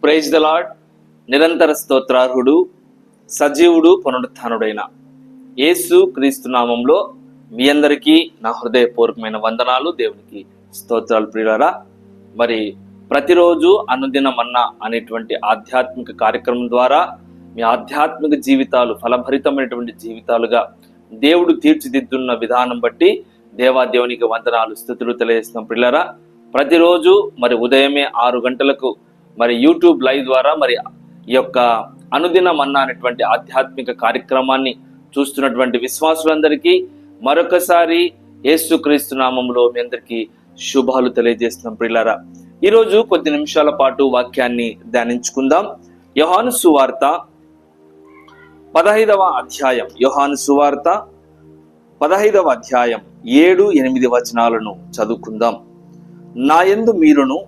Praise the lord. నిరంతర స్తోత్రార్హుడు, సజీవుడు, పునరుత్థానుడైన యేసు క్రీస్తు నామంలో మీ అందరికీ నా హృదయపూర్వకమైన వందనాలు. దేవునికి స్తోత్రాలు. ప్రియులారా, మరి ప్రతిరోజు అనుదిన మన్నా అనేటువంటి ఆధ్యాత్మిక కార్యక్రమం ద్వారా మీ ఆధ్యాత్మిక జీవితాలు ఫలభరితమైనటువంటి జీవితాలుగా దేవుడు తీర్చిదిద్దున్న విధానం బట్టి దేవునికి వందనాలు, స్తుతులు తెలియజేస్తున్నాం. ప్రియులారా, ప్రతిరోజు మరి ఉదయమే 6 గంటలకు మరి యూట్యూబ్ లైవ్ ద్వారా మరి ఈ యొక్క అనుదిన మన్నా అనేటువంటి ఆధ్యాత్మిక కార్యక్రమాన్ని చూస్తున్నటువంటి విశ్వాసులందరికీ మరొకసారి యేసుక్రీస్తు నామంలో మీ అందరికీ శుభాలు తెలియజేస్తున్నాం. ప్రియులారా, ఈరోజు కొద్ది నిమిషాల పాటు వాక్యాన్ని ధ్యానించుకుందాం. యోహాను సువార్త 15వ అధ్యాయం, యోహాను సువార్త 15వ అధ్యాయం 7-8 వచనాలను చదువుకుందాం. నా యందు మీరును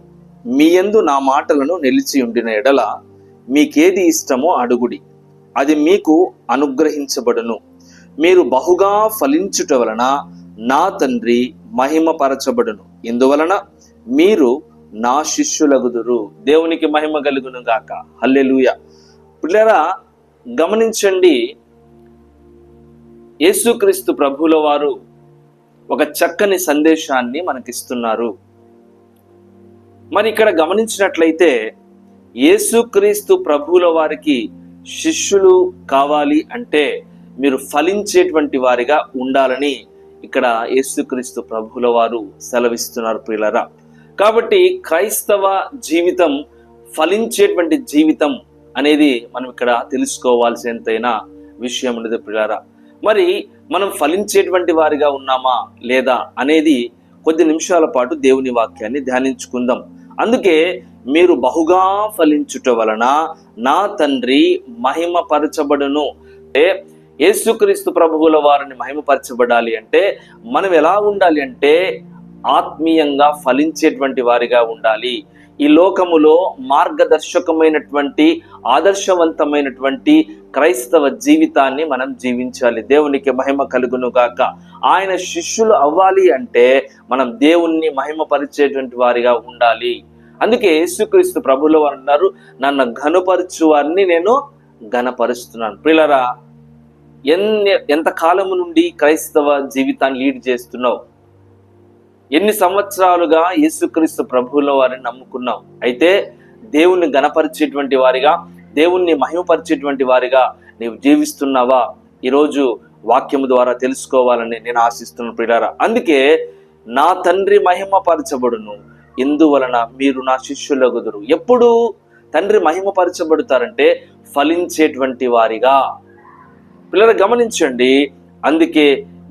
మీ యందు నా మాటలను నిలిచి ఉండిన ఎడల మీకేది ఇష్టమో అడుగుడి, అది మీకు అనుగ్రహించబడును. మీరు బహుగా ఫలించుట వలన నా తండ్రి మహిమపరచబడును. ఇందువలన మీరు నా శిష్యులగుదురు. దేవునికి మహిమ కలుగును గాక. హల్లెలూయా. పిల్లరా, గమనించండి, యేసుక్రీస్తు ప్రభువుల వారు ఒక చక్కని సందేశాన్ని మనకిస్తున్నారు. మరి ఇక్కడ గమనించినట్లయితే యేసుక్రీస్తు ప్రభువుల వారికి శిష్యులు కావాలి అంటే మీరు ఫలించేటువంటి వారిగా ఉండాలని ఇక్కడ యేసుక్రీస్తు ప్రభువుల వారు సెలవిస్తున్నారు. ప్రియులారా, కాబట్టి క్రైస్తవ జీవితం ఫలించేటువంటి జీవితం అనేది మనం ఇక్కడ తెలుసుకోవాల్సినంతైన విషయం ఉండదు. ప్రియులారా, మరి మనం ఫలించేటువంటి వారిగా ఉన్నామా లేదా అనేది కొద్ది నిమిషాల పాటు దేవుని వాక్యాన్ని ధ్యానించుకుందాం. అందుకే మీరు బహుగా ఫలించుట వలన నా తండ్రి మహిమపరచబడును. అంటే యేసుక్రీస్తు ప్రభువుల వారిని మహిమపరచబడాలి అంటే మనం ఎలా ఉండాలి అంటే ఆత్మీయంగా ఫలించేటువంటి వారిగా ఉండాలి. ఈ లోకములో మార్గదర్శకమైనటువంటి ఆదర్శవంతమైనటువంటి క్రైస్తవ జీవితాన్ని మనం జీవించాలి. దేవునికి మహిమ కలుగును గాక. ఆయన శిష్యులు అవ్వాలి అంటే మనం దేవుణ్ణి మహిమపరిచేటువంటి వారిగా ఉండాలి. అందుకే యేసుక్రీస్తు ప్రభువుల వారు అన్నారు, నన్ను ఘనపరచు వారిని నేను ఘనపరుస్తున్నాను. ప్రియులారా, ఎంత కాలము నుండి క్రైస్తవ జీవితాన్ని లీడ్ చేస్తున్నావు? ఎన్ని సంవత్సరాలుగా యేసుక్రీస్తు ప్రభువుల వారిని నమ్ముకున్నావు? అయితే దేవుణ్ణి గణపరిచేటువంటి వారిగా, దేవుణ్ణి మహిమపరిచేటువంటి వారిగా నీవు జీవిస్తున్నావా? ఈరోజు వాక్యము ద్వారా తెలుసుకోవాలని నేను ఆశిస్తున్నాను. ప్రియులారా, అందుకే నా తండ్రి మహిమపరచబడును, ఇందువలన మీరు నా శిష్యులగుదురు. ఎప్పుడు తండ్రి మహిమపరచబడతారంటే ఫలించేటువంటి వారిగా. పిల్లలు గమనించండి, అందుకే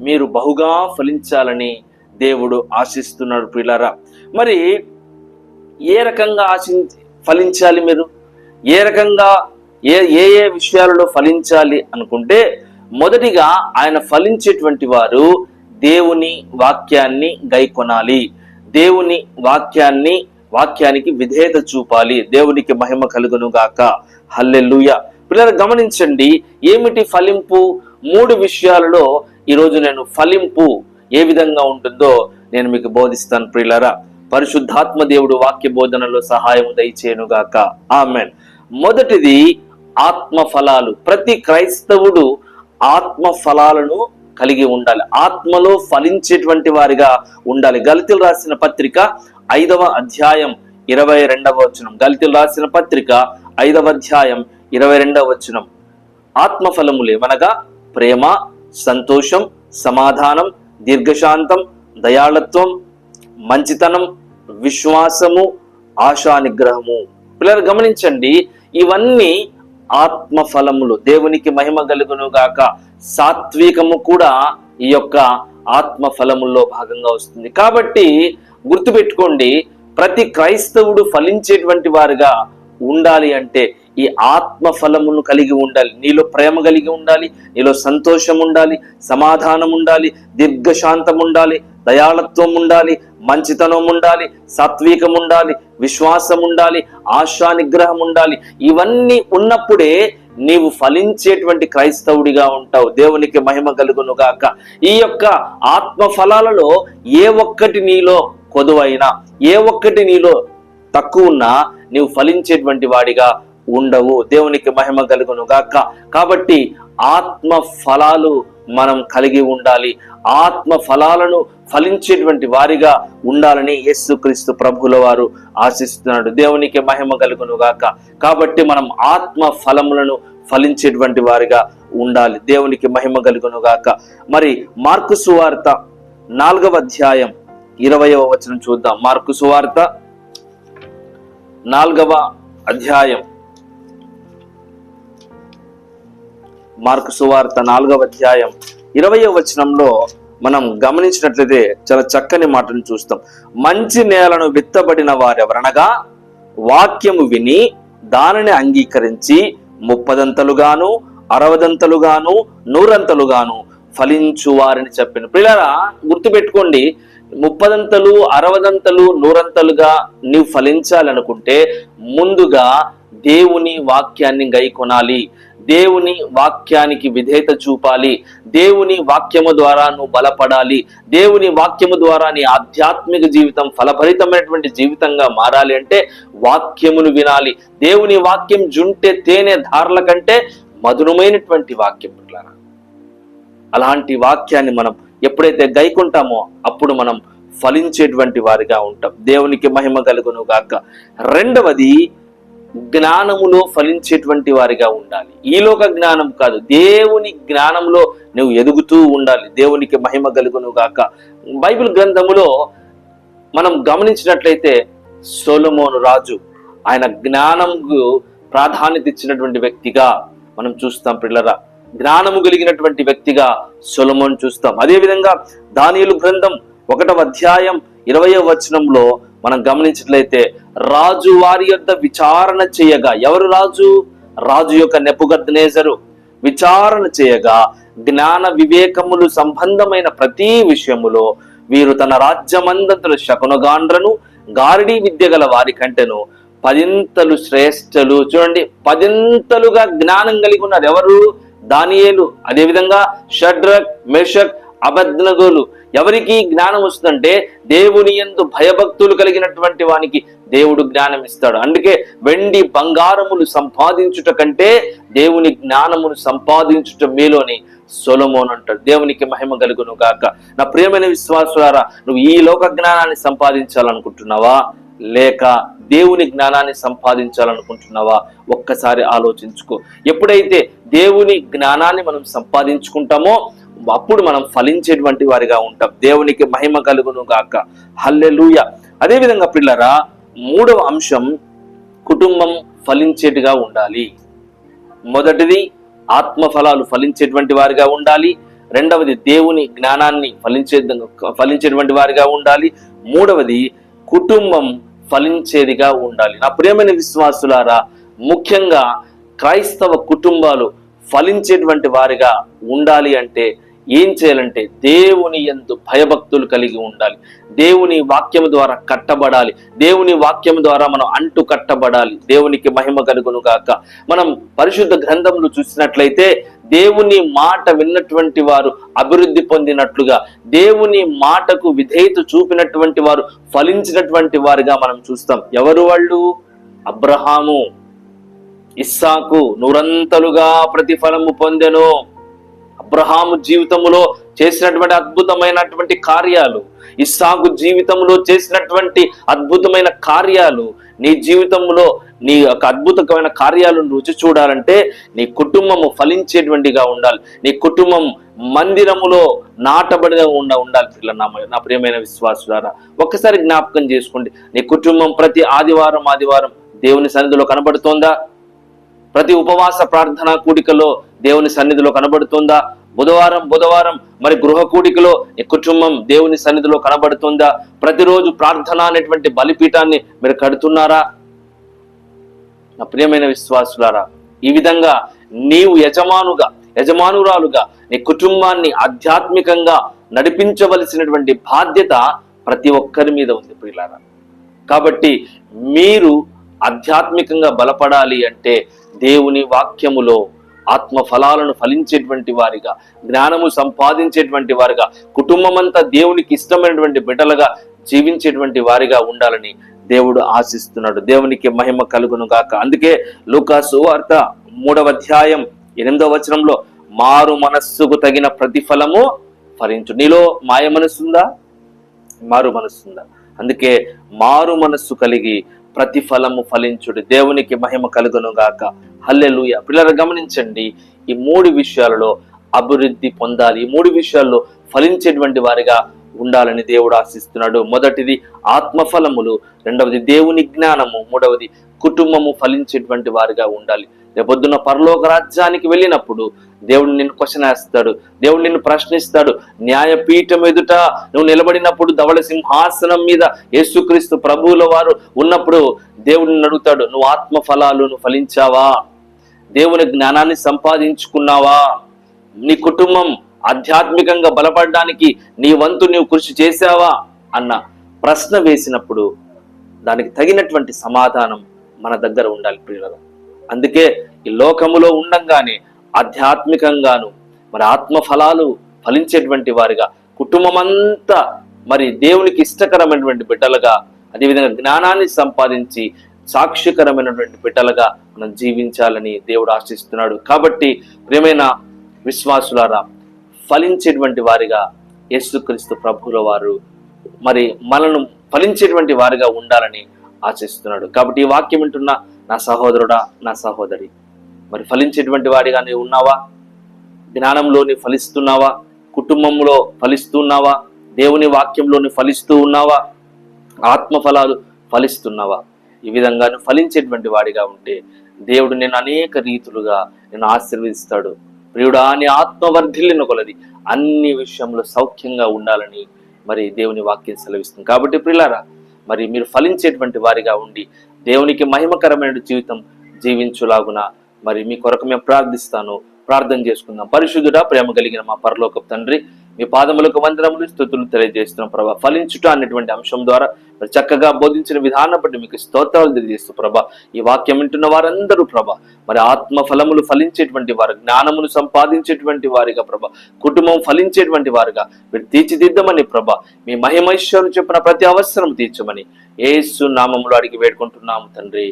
మీరు బహుగా ఫలించాలని దేవుడు ఆశిస్తున్నాడు. ప్రియులారా, మరి ఏ రకంగా ఫలించాలి? మీరు ఏ రకంగా ఏ విషయాలలో ఫలించాలి అనుకుంటే, మొదటిగా ఆయన ఫలించేటువంటి వారు దేవుని వాక్యాన్ని గైకొనాలి, దేవుని వాక్యానికి విధేయత చూపాలి. దేవునికి మహిమ కలుగును గాక. హల్లెలూయా. పిల్లలు గమనించండి, ఏమిటి ఫలింపు? 3 విషయాలలో ఈరోజు నేను ఫలింపు ఏ విధంగా ఉంటుందో నేను మీకు బోధిస్తాను. ప్రియులారా, పరిశుద్ధాత్మ దేవుడు వాక్య బోధనలో సహాయం దయచేయునుగాక. ఆమెన్. మొదటిది ఆత్మ ఫలాలు. ప్రతి క్రైస్తవుడు ఆత్మ ఫలాలను కలిగి ఉండాలి, ఆత్మలో ఫలించేటువంటి వారిగా ఉండాలి. గలతీయులు రాసిన పత్రిక 5వ అధ్యాయం 22వ వచనం. గలతీయులు రాసిన పత్రిక 5వ అధ్యాయం 22వ వచనం. ఆత్మ ఫలములేమనగా ప్రేమ, సంతోషం, సమాధానం, దీర్ఘశాంతం, దయాళత్వం, మంచితనం, విశ్వాసము, ఆశా నిగ్రహము. పిల్లలు గమనించండి, ఇవన్నీ ఆత్మ ఫలములు. దేవునికి మహిమ కలుగును గాక. సాత్వికము కూడా ఈ యొక్క ఆత్మ ఫలముల్లో భాగంగా వస్తుంది. కాబట్టి గుర్తుపెట్టుకోండి, ప్రతి క్రైస్తవుడు ఫలించేటువంటి వారుగా ఉండాలి అంటే ఈ ఆత్మ ఫలమును కలిగి ఉండాలి. నీలో ప్రేమ కలిగి ఉండాలి, నీలో సంతోషం ఉండాలి, సమాధానం ఉండాలి, దీర్ఘశాంతం ఉండాలి, దయాళత్వం ఉండాలి, మంచితనం ఉండాలి, సాత్వికం ఉండాలి, విశ్వాసం ఉండాలి, ఆశా నిగ్రహం ఉండాలి. ఇవన్నీ ఉన్నప్పుడే నీవు ఫలించేటువంటి క్రైస్తవుడిగా ఉంటావు. దేవునికి మహిమ కలుగును గాక. ఈ యొక్క ఆత్మ ఫలాలలో ఏ ఒక్కటి నీలో కొదువైనా, ఏ ఒక్కటి నీలో తక్కువ ఉన్నా నీవు ఫలించేటువంటి వాడిగా ఉండవు. దేవునికి మహిమ కలుగును గాక. కాబట్టి ఆత్మ ఫలాలు మనం కలిగి ఉండాలి. ఆత్మ ఫలాలను ఫలించేటువంటి వారిగా ఉండాలని యేసుక్రీస్తు ప్రభువుల వారు ఆశిస్తున్నాడు. దేవునికి మహిమ కలుగును గాక. కాబట్టి మనం ఆత్మ ఫలములను ఫలించేటువంటి వారిగా ఉండాలి. దేవునికి మహిమ కలుగును గాక. మరి మార్కు సువార్త 4వ అధ్యాయం 20వ వచనం చూద్దాం. మార్కు సువార్త 4వ అధ్యాయం 20వ వచనంలో మనం గమనించినట్లయితే చాలా చక్కని మాటను చూస్తాం. మంచి నేలను విత్తబడిన వారెవరనగా వాక్యము విని దానిని అంగీకరించి 30దంతలుగాను 60దంతలుగాను 100ంతలుగాను ఫలించు వారిని చెప్పిన. పిల్లరా గుర్తుపెట్టుకోండి, 30దంతలు 60దంతలు 100ంతలుగా నీవు ఫలించాలనుకుంటే ముందుగా దేవుని వాక్యాన్ని గైకొనాలి. దేవుని వాక్యానికి విధేయత చూపాలి. దేవుని వాక్యము ద్వారా నువ్వు బలపడాలి. దేవుని వాక్యము ద్వారా నీ ఆధ్యాత్మిక జీవితం ఫలభరితమైనటువంటి జీవితంగా మారాలి అంటే వాక్యమును వినాలి. దేవుని వాక్యం జుంటే తేనె ధారల కంటే మధురమైనటువంటి వాక్యం. అలాంటి వాక్యాన్ని మనం ఎప్పుడైతే గైకుంటామో అప్పుడు మనం ఫలించేటువంటి వారిగా ఉంటాం. దేవునికి మహిమ కలుగును గాక. రెండవది, జ్ఞానములో ఫలించేటువంటి వారిగా ఉండాలి. ఈ లోక జ్ఞానం కాదు, దేవుని జ్ఞానంలో నువ్వు ఎదుగుతూ ఉండాలి. దేవునికి మహిమ కలుగును గాక. బైబిల్ గ్రంథములో మనం గమనించినట్లయితే సొలొమోను రాజు ఆయన జ్ఞానముకు ప్రాధాన్యత ఇచ్చినటువంటి వ్యక్తిగా మనం చూస్తాం. పిల్లరా, జ్ఞానము కలిగినటువంటి వ్యక్తిగా సొలొమోను చూస్తాం. అదేవిధంగా దానియేలు గ్రంథం 1వ అధ్యాయం 20వ వచనంలో మనం గమనించినట్లయితే రాజు వారి యొద్ద విచారణ చేయగా, ఎవరు రాజు? రాజు యొక్క నెబుకద్నెజరు విచారణ చేయగా జ్ఞాన వివేకములు సంబంధమైన ప్రతి విషయములో వీరు తన రాజ్యమందంతలు శకునగాండ్రను గారడీ విద్య గల వారి కంటెను 10ంతలు శ్రేష్ఠులు. చూడండి, 10ంతలుగా జ్ఞానం కలిగి ఉన్నారు. ఎవరు? దానియేలు, అదేవిధంగా షడ్రక్, మేషక్, అబేద్నెగోలు. ఎవరికి జ్ఞానం వస్తుందంటే దేవుని యందు భయభక్తులు కలిగినటువంటి వానికి దేవుడు జ్ఞానం ఇస్తాడు. అందుకే వెండి బంగారములు సంపాదించుట కంటే దేవుని జ్ఞానమును సంపాదించుట మేలోని సొలొమోను అంటాడు. దేవునికి మహిమ కలుగును గాక. నా ప్రియమైన విశ్వాసులారా, నువ్వు ఈ లోక జ్ఞానాన్ని సంపాదించాలనుకుంటున్నావా లేక దేవుని జ్ఞానాన్ని సంపాదించాలనుకుంటున్నావా? ఒక్కసారి ఆలోచించుకో. ఎప్పుడైతే దేవుని జ్ఞానాన్ని మనం సంపాదించుకుంటామో అప్పుడు మనం ఫలించేటువంటి వారిగా ఉంటాం. దేవునికి మహిమ కలుగును గాక. హల్లెలూయా. అదేవిధంగా పిల్లరా, 3వ అంశం, కుటుంబం ఫలించేట్టుగా ఉండాలి. మొదటిది ఆత్మఫలాలు ఫలించేటువంటి వారిగా ఉండాలి. రెండవది దేవుని జ్ఞానాన్ని ఫలించేటువంటి వారిగా ఉండాలి. మూడవది కుటుంబం ఫలించేదిగా ఉండాలి. నా ప్రియమైన విశ్వాసులారా, ముఖ్యంగా క్రైస్తవ కుటుంబాలు ఫలించేటువంటి వారిగా ఉండాలి అంటే ఏం చేయాలంటే దేవుని యందు భయభక్తులు కలిగి ఉండాలి. దేవుని వాక్యము ద్వారా కట్టబడాలి. దేవుని వాక్యము ద్వారా మనం అంటు కట్టబడాలి. దేవునికి మహిమ కలుగును గాక. మనం పరిశుద్ధ గ్రంథంలో చూసినట్లయితే దేవుని మాట విన్నటువంటి వారు అభివృద్ధి పొందినట్లుగా, దేవుని మాటకు విధేయత చూపినటువంటి వారు ఫలించినటువంటి వారిగా మనం చూస్తాం. ఎవరు వాళ్ళు? అబ్రహాము, ఇస్సాకు 100ంతలుగా ప్రతిఫలము పొందెను. అబ్రహాము జీవితంలో చేసినటువంటి అద్భుతమైనటువంటి కార్యాలు, ఇస్సాకు జీవితంలో చేసినటువంటి అద్భుతమైన కార్యాలు నీ జీవితంలో నీ యొక్క అద్భుతమైన కార్యాలను రుచి చూడాలంటే నీ కుటుంబము ఫలించేటువంటిగా ఉండాలి. నీ కుటుంబం మందిరములో నాటబడిగా ఉండాలి. నా ప్రియమైన విశ్వాసులారా, ఒక్కసారి జ్ఞాపకం చేసుకోండి. నీ కుటుంబం ప్రతి ఆదివారం దేవుని సన్నిధిలో కనబడుతోందా? ప్రతి ఉపవాస ప్రార్థన కూడికలో దేవుని సన్నిధిలో కనబడుతుందా? బుధవారం మరి గృహ కూడికలో నీ కుటుంబం దేవుని సన్నిధిలో కనబడుతుందా? ప్రతిరోజు ప్రార్థన అనేటువంటి బలిపీఠాన్ని మీరు కడుతున్నారా? నా ప్రియమైన విశ్వాసులారా, ఈ విధంగా నీవు యజమానురాలుగా నీ కుటుంబాన్ని ఆధ్యాత్మికంగా నడిపించవలసినటువంటి బాధ్యత ప్రతి ఒక్కరి మీద ఉంది ప్రియులారా. కాబట్టి మీరు ఆధ్యాత్మికంగా బలపడాలి అంటే దేవుని వాక్యములో ఆత్మ ఫలాలను ఫలించేటువంటి వారిగా, జ్ఞానము సంపాదించేటువంటి వారిగా, కుటుంబం అంతా దేవునికి ఇష్టమైనటువంటి బిడ్డలుగా జీవించేటువంటి వారిగా ఉండాలని దేవుడు ఆశిస్తున్నాడు. దేవునికి మహిమ కలుగును గాక. అందుకే లూకా సువార్త 3వ అధ్యాయం 8వ వచనంలో మారు మనస్సుకు తగిన ప్రతిఫలము ఫలించు. నీలో మాయ మనస్సుందా? మారు మనస్సుందా? అందుకే మారు మనస్సు కలిగి ప్రతిఫలము ఫలించుడు. దేవునికి మహిమ కలుగును గాక. హల్లెలూయా. పిల్లలు గమనించండి, ఈ 3 విషయాలలో అభివృద్ధి పొందాలి. ఈ 3 విషయాల్లో ఫలించేటువంటి వారిగా ఉండాలని దేవుడు ఆశిస్తున్నాడు. మొదటిది ఆత్మఫలములు, రెండవది దేవుని జ్ఞానము, మూడవది కుటుంబము ఫలించేటువంటి వారిగా ఉండాలి. రేపొద్దున పరలోక రాజ్యానికి వెళ్ళినప్పుడు దేవుడు నిన్ను క్వశ్చన్ వేస్తాడు, దేవుడు నిన్ను ప్రశ్నిస్తాడు. న్యాయపీఠం ఎదుట నువ్వు నిలబడినప్పుడు, ధవళ సింహాసనం మీద యేసుక్రీస్తు ప్రభువుల వారు ఉన్నప్పుడు దేవుడు నిన్ను అడుగుతాడు, నువ్వు ఆత్మ ఫలాలు నువ్వు ఫలించావా? దేవుని జ్ఞానాన్ని సంపాదించుకున్నావా? నీ కుటుంబం ఆధ్యాత్మికంగా బలపడడానికి నీ వంతు నీవు కృషి చేశావా అన్న ప్రశ్న వేసినప్పుడు దానికి తగినటువంటి సమాధానం మన దగ్గర ఉండాలి ప్రియులారా. అందుకే ఈ లోకములో ఉండంగానే ఆధ్యాత్మికంగాను మరి ఆత్మ ఫలాలు ఫలించేటువంటి వారిగా, కుటుంబం అంతా మరి దేవునికి ఇష్టకరమైనటువంటి బిడ్డలుగా, అదేవిధంగా జ్ఞానాన్ని సంపాదించి సాక్షికరమైనటువంటి బిడ్డలుగా మనం జీవించాలని దేవుడు ఆశిస్తున్నాడు. కాబట్టి ప్రియమైన విశ్వాసులారా, ఫలించేటువంటి వారిగా యేసుక్రీస్తు ప్రభువుల వారు మరి మనను ఫలించేటువంటి వారిగా ఉండాలని ఆశిస్తున్నాడు. కాబట్టి ఈ వాక్యం వింటున్న నా సహోదరుడా, నా సహోదరి, మరి ఫలించేటువంటి వాడిగా నీవు ఉన్నావా? జ్ఞానంలోని ఫలిస్తున్నావా? కుటుంబంలో ఫలిస్తున్నావా? దేవుని వాక్యంలోని ఫలిస్తూ ఉన్నావా? ఆత్మఫలాలు ఫలిస్తున్నావా? ఈ విధంగా నువ్వు ఫలించేటువంటి వాడిగా ఉంటే దేవుడు నేను అనేక రీతులుగా నేను ఆశీర్వదిస్తాడు. ప్రియుడా, నీ ఆత్మవర్ధిల్లిన కొలది అన్ని విషయంలో సౌఖ్యంగా ఉండాలని మరి దేవుని వాక్యం సెలవిస్తుంది. కాబట్టి ప్రియులారా, మరి మీరు ఫలించేటువంటి వారిగా ఉండి దేవునికి మహిమకరమైన జీవితం జీవించులాగున మరి మీ కొరకు మేము ప్రార్థిస్తాను. ప్రార్థన చేసుకుందాం. పరిశుద్ధుడా, ప్రేమ కలిగిన మా పరలోకపు తండ్రి, మీ పాదములకు వందనములు, స్తుతులు తెలియజేస్తున్నాం ప్రభా. ఫలించుట అనేటువంటి అంశం ద్వారా మరి చక్కగా బోధించిన విధానం బట్టి మీకు స్తోత్రాలు తెలియజేస్తూ ప్రభా, ఈ వాక్యం వింటున్న వారందరూ ప్రభా మరి ఆత్మ ఫలములు ఫలించేటువంటి వారు, జ్ఞానమును సంపాదించేటువంటి వారిగా ప్రభా, కుటుంబం ఫలించేటువంటి వారుగా మీరు తీర్చిదిద్దమని ప్రభా, మీ మహిమైశ్వరు చెప్పిన ప్రతి అవసరం తీర్చమని యేసు నామములో అడిగి వేడుకుంటున్నాము తండ్రి.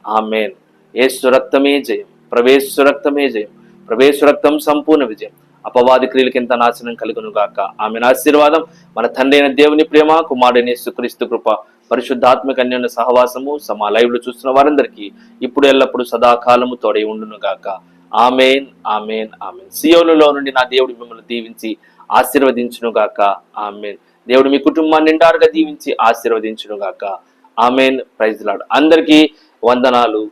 ఆమేన్. యేసు రక్తమే జయం, ప్రవేశ రక్తమే జయం, ప్రవేశ రక్తం సంపూర్ణ విజయం. అపవాది క్రియలకి ఎంత నాశనం కలుగును గాక. ఆమెను ఆశీర్వాదం మన తండ్రి అయిన దేవుని ప్రేమ, కుమారుడైన యేసుక్రీస్తు కృప, పరిశుద్ధాత్మక అన్యోన్య సహవాసము సమా లైవ్ లో చూస్తున్న వారందరికీ ఇప్పుడు ఎల్లప్పుడు సదాకాలము తోడై ఉండును గాక. ఆమేన్, ఆమేన్, ఆమేన్. సియోనులో నుండి నా దేవుడు మిమ్మల్ని దీవించి ఆశీర్వదించును గాక. ఆమేన్. దేవుడు మీ కుటుంబాన్ని నిండారుగా దీవించి ఆశీర్వదించును గాక. ఆమేన్. Praise lord. అందరికీ వందనాలు.